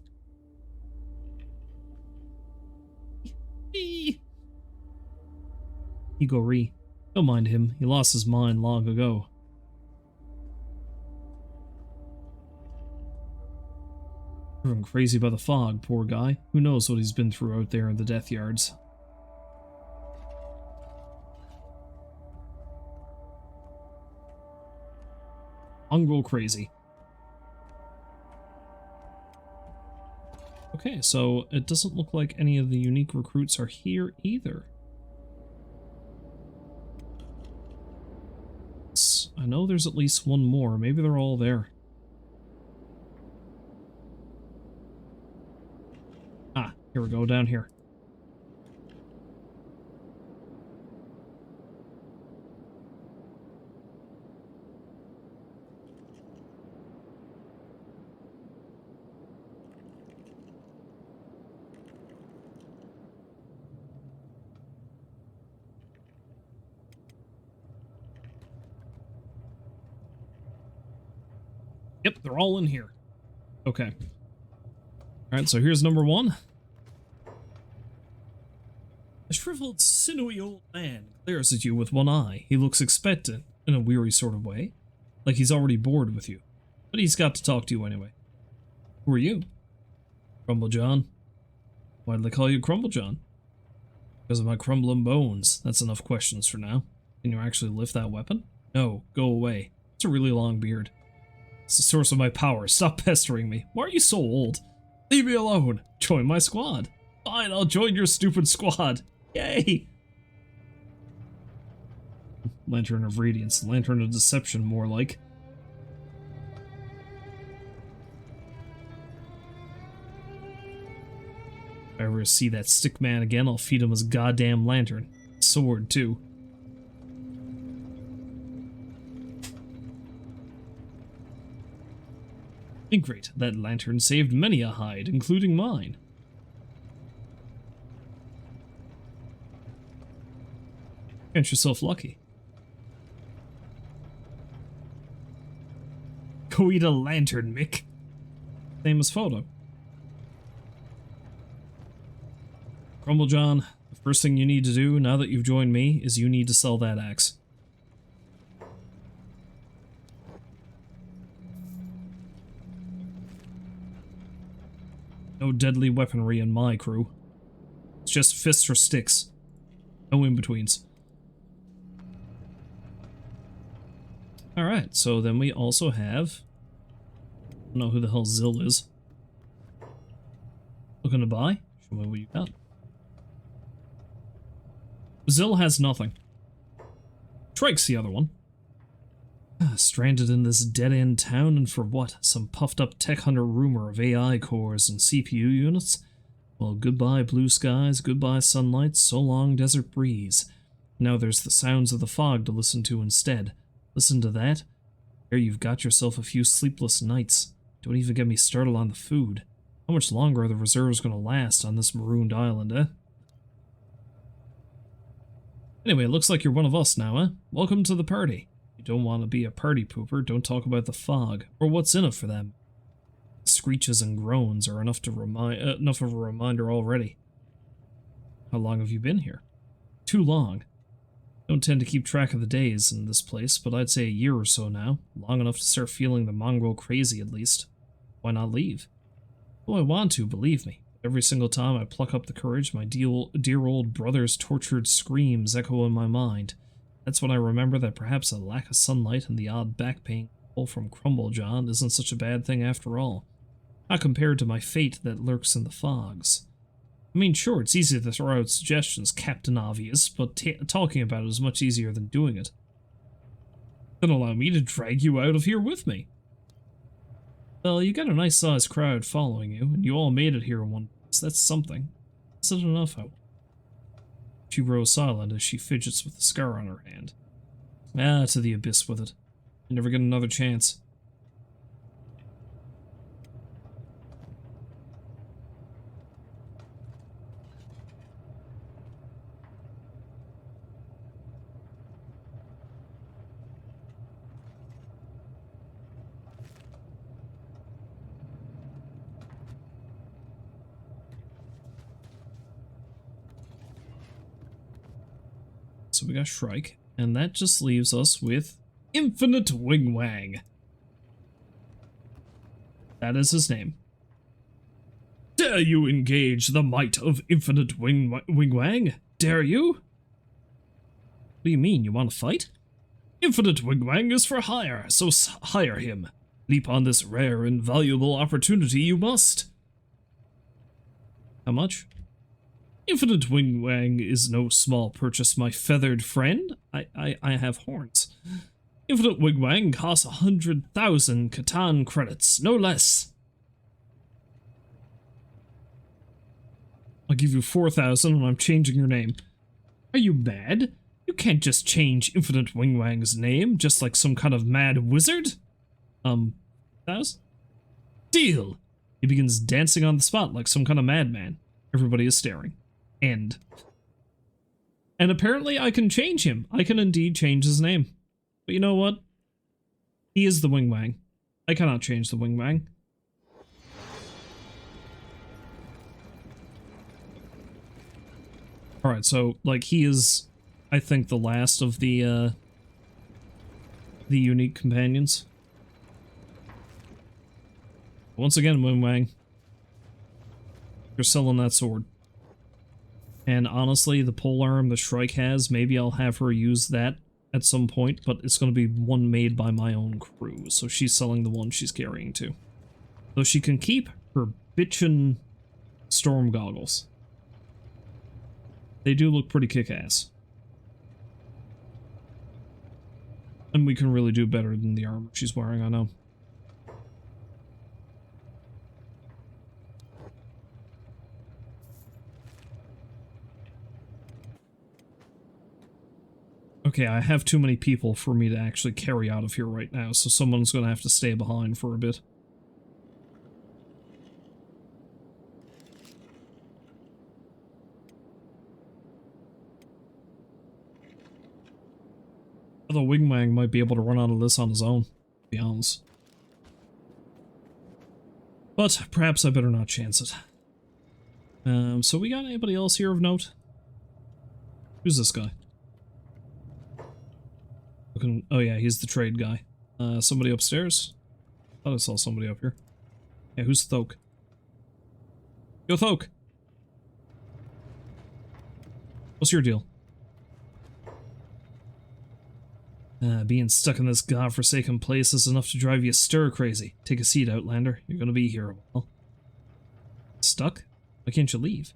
A: Igori. Don't mind him, he lost his mind long ago. Driven crazy by the fog, poor guy. Who knows what he's been through out there in the death yards. Mongrel crazy. Okay, so it doesn't look like any of the unique recruits are here either. I know there's at least one more. Maybe they're all there. Ah, here we go, down here. Yep, they're all in here. Okay. Alright, so here's number 1. A shriveled, sinewy old man glares at you with one eye. He looks expectant, in a weary sort of way, like he's already bored with you. But he's got to talk to you anyway. Who are you? Crumble John. Why do they call you Crumble John? Because of my crumbling bones. That's enough questions for now. Can you actually lift that weapon? No, go away. It's a really long beard. It's the source of my power. Stop pestering me. Why are you so old? Leave me alone. Join my squad. Fine, I'll join your stupid squad. Yay! Lantern of Radiance. Lantern of Deception, more like. If I ever see that stick man again, I'll feed him his goddamn lantern. Sword, too. And great, that lantern saved many a hide, including mine. Count yourself lucky. Go eat a lantern, Mick. Famous photo. Crumble John, the first thing you need to do now that you've joined me is you need to sell that axe. No deadly weaponry in my crew. It's just fists or sticks. No in-betweens. Alright, so then we also have... I don't know who the hell Zill is. Looking to buy? Show me what you got. Zill has nothing. Trike's the other one. Stranded in this dead-end town, and for what? Some puffed-up tech hunter rumor of AI cores and CPU units? Well, goodbye blue skies, goodbye sunlight, so long desert breeze. Now there's the sounds of the fog to listen to instead. Listen to that? There you've got yourself a few sleepless nights. Don't even get me started on the food. How much longer are the reserves going to last on this marooned island, eh? Anyway, it looks like you're one of us now, eh? Welcome to the party. You don't want to be a party pooper, don't talk about the fog, or what's in it for them. Screeches and groans are enough of a reminder already. How long have you been here? Too long. Don't tend to keep track of the days in this place, but I'd say a year or so now. Long enough to start feeling the mongrel crazy, at least. Why not leave? Oh, I want to, believe me. Every single time I pluck up the courage, my dear old brother's tortured screams echo in my mind. That's when I remember that perhaps a lack of sunlight and the odd back pain from Crumble John isn't such a bad thing after all. Not compared to my fate that lurks in the fogs. I mean, sure, it's easy to throw out suggestions, Captain Obvious, but talking about it is much easier than doing it. Then allow me to drag you out of here with me. Well, you got a nice-sized crowd following you, and you all made it here in one piece. That's something. Is it enough? She grows silent as she fidgets with the scar on her hand. Ah, to the abyss with it. You never get another chance. So we got Shrike, and that just leaves us with Infinite Wing Wang. That is his name. Dare you engage the might of Infinite Wing Wang? Dare you? What do you mean, you want to fight? Infinite Wing Wang is for hire, so hire him. Leap on this rare and valuable opportunity you must. How much? Infinite Wing Wang is no small purchase, my feathered friend. I have horns. Infinite Wing Wang costs 100,000 Catan credits, no less. I'll give you 4,000 when I'm changing your name. Are you mad? You can't just change Infinite Wing Wang's name, just like some kind of mad wizard. Deal! He begins dancing on the spot like some kind of madman. Everybody is staring. End. And apparently I can change him. I can indeed change his name. But you know what? He is the Wing Wang. I cannot change the Wing Wang. Alright, so, like, he is, I think, the last of the unique companions. Once again, Wing Wang, you're selling that sword. And honestly, the polearm the Shrike has, maybe I'll have her use that at some point, but it's going to be one made by my own crew, so she's selling the one she's carrying too. So she can keep her bitchin' storm goggles. They do look pretty kick-ass. And we can really do better than the armor she's wearing, I know. Okay, I have too many people for me to actually carry out of here right now, so someone's gonna have to stay behind for a bit. Although Wingwang might be able to run out of this on his own, to be honest. But perhaps I better not chance it. So we got anybody else here of note? Who's this guy? Looking, oh yeah, he's the trade guy. Somebody upstairs? Thought I saw somebody up here. Yeah, who's Thoke? Yo, Thoke! What's your deal? Being stuck in this godforsaken place is enough to drive you stir-crazy. Take a seat, Outlander. You're gonna be here a while. Stuck? Why can't you leave?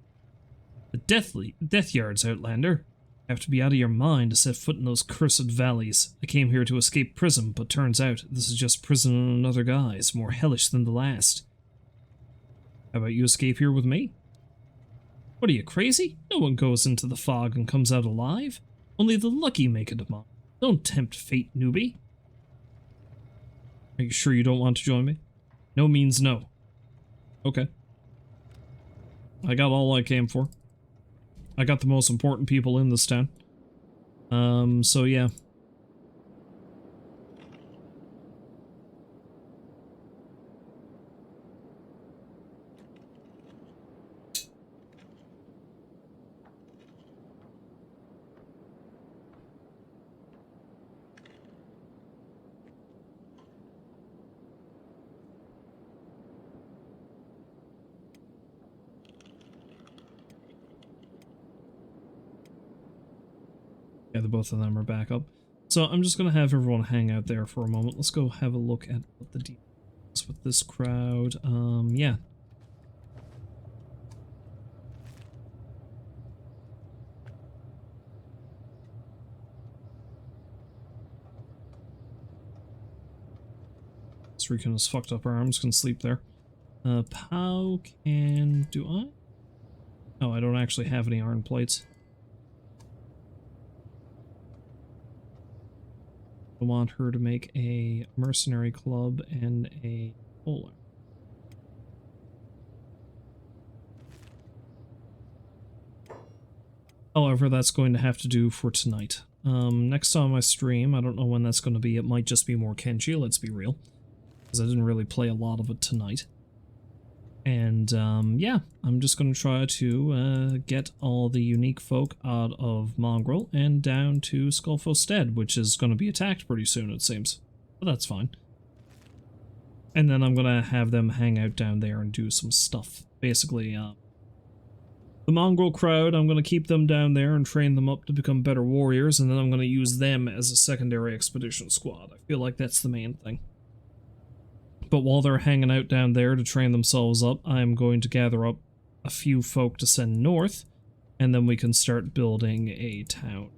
A: The death yards, Outlander. You have to be out of your mind to set foot in those cursed valleys. I came here to escape prison, but turns out this is just prison in another guise, more hellish than the last. How about you escape here with me? What are you, crazy? No one goes into the fog and comes out alive. Only the lucky make it to Mongrel. Don't tempt fate, newbie. Are you sure you don't want to join me? No means no. Okay. I got all I came for. I got the most important people in this town. So yeah. Yeah, the both of them are back up. So I'm just gonna have everyone hang out there for a moment. Let's go have a look at what the deal is with this crowd. Yeah. This Rican has fucked up arms, can sleep there. Pow can... do I? Oh, I don't actually have any iron plates. I want her to make a mercenary club and a polar. However, that's going to have to do for tonight. Next time I stream, I don't know when that's going to be. It might just be more Kenshi, let's be real. Because I didn't really play a lot of it tonight. And, yeah, I'm just going to try to get all the unique folk out of Mongrel and down to Skulfo Stead, which is going to be attacked pretty soon, it seems. But that's fine. And then I'm going to have them hang out down there and do some stuff. Basically, the Mongrel crowd, I'm going to keep them down there and train them up to become better warriors, and then I'm going to use them as a secondary expedition squad. I feel like that's the main thing. But while they're hanging out down there to train themselves up, I'm going to gather up a few folk to send north, and then we can start building a town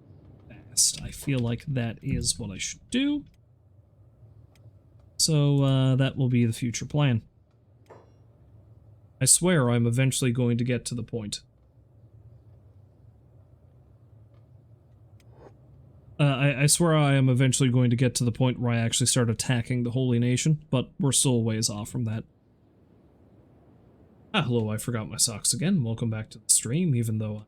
A: fast. I feel like that is what I should do. So, that will be the future plan. I swear I'm eventually going to get to the point. I swear I am eventually going to get to the point where I actually start attacking the Holy Nation, but we're still a ways off from that. Ah, hello, I forgot my socks again. Welcome back to the stream, even though I'm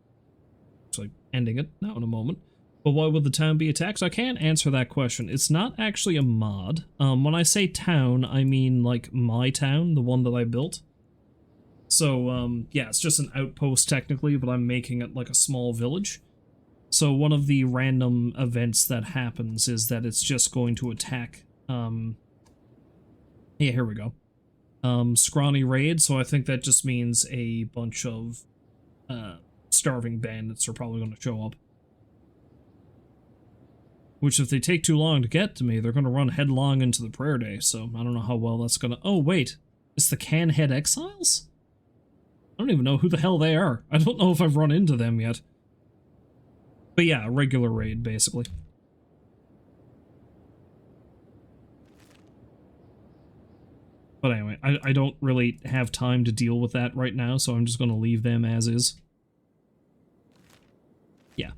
A: actually ending it now in a moment. But why would the town be attacked? I can't answer that question. It's not actually a mod. When I say town, I mean, like, my town, the one that I built. So, yeah, it's just an outpost technically, but I'm making it like a small village. So one of the random events that happens is that it's just going to attack, yeah, here we go. Scrawny raid, so I think that just means a bunch of, starving bandits are probably going to show up. Which, if they take too long to get to me, they're going to run headlong into the prayer day, so I don't know how well that's going to... Oh, wait. It's the Canhead Exiles? I don't even know who the hell they are. I don't know if I've run into them yet. But yeah, a regular raid, basically. But anyway, I don't really have time to deal with that right now, so I'm just going to leave them as is. Yeah.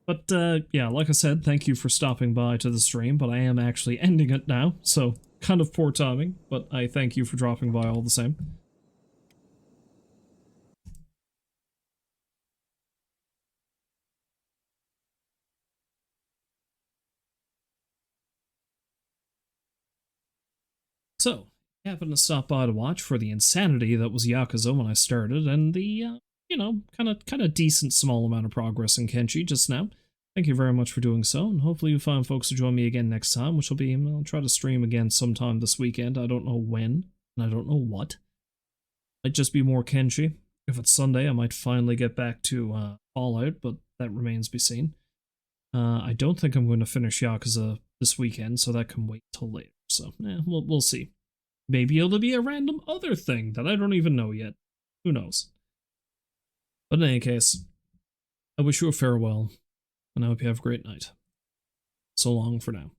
A: But yeah, like I said, thank you for stopping by to the stream, but I am actually ending it now, so kind of poor timing, but I thank you for dropping by all the same. So, happened to stop by to watch for the insanity that was Yakuza when I started, and the, you know, kind of decent small amount of progress in Kenshi just now. Thank you very much for doing so, and hopefully you find folks to join me again next time, which will be, I'll try to stream again sometime this weekend. I don't know when, and I don't know what. Might just be more Kenshi. If it's Sunday, I might finally get back to Fallout, but that remains to be seen. I don't think I'm going to finish Yakuza this weekend, so that can wait till later. So, we'll see. Maybe it'll be a random other thing that I don't even know yet. Who knows? But in any case, I wish you a farewell, and I hope you have a great night. So long for now.